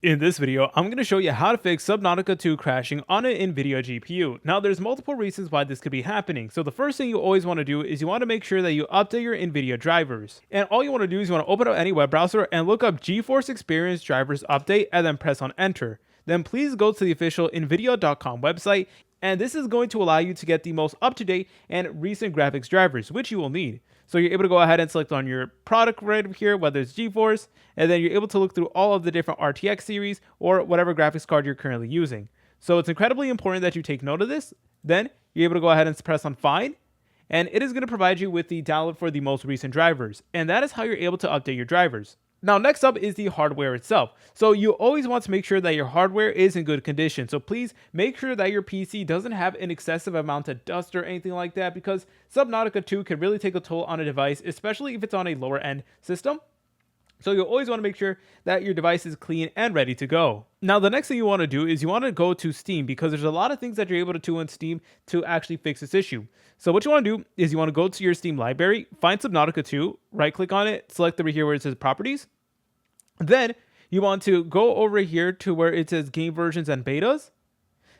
In this video, I'm going to show you how to fix Subnautica 2 crashing on an Nvidia GPU. Now, there's multiple reasons why this could be happening. So the first thing you always want to do is you want to make sure that you update your Nvidia drivers. And all you want to do is you want to open up any web browser and look up GeForce Experience Drivers Update and then press on enter. Then please go to the official Nvidia.com website, and this is going to allow you to get the most up-to-date and recent graphics drivers, which you will need. So you're able to go ahead and select on your product right here, whether it's GeForce, and then you're able to look through all of the different RTX series or whatever graphics card you're currently using. So it's incredibly important that you take note of this. Then you're able to go ahead and press on find, and it is going to provide you with the download for the most recent drivers. And that is how you're able to update your drivers. Now, next up is the hardware itself. So you always want to make sure that your hardware is in good condition. So please make sure that your PC doesn't have an excessive amount of dust or anything like that, because Subnautica 2 can really take a toll on a device, especially if it's on a lower end system. So you'll always want to make sure that your device is clean and ready to go. Now, the next thing you want to do is you want to go to Steam, because there's a lot of things that you're able to do on Steam to actually fix this issue. So what you want to do is you want to go to your Steam library, find Subnautica 2, right click on it, select over here where it says properties. Then you want to go over here to where it says game versions and betas.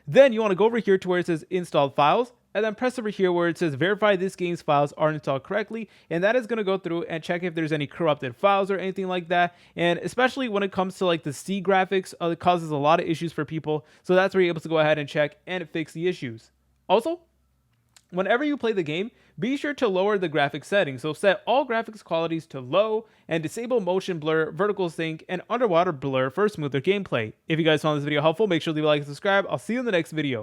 Then you want to go over here to where it says installed files, and then press over here where it says verify this game's files are installed correctly, and that is going to go through and check if there's any corrupted files or anything like that. And especially when it comes to like the C graphics, it causes a lot of issues for people, so that's where you're able to go ahead and check and fix the issues. Also, whenever you play the game, be sure to lower the graphics settings. So set all graphics qualities to low and disable motion blur, vertical sync, and underwater blur for smoother gameplay. If you guys found this video helpful, make sure to leave a like and subscribe. I'll see you in the next video.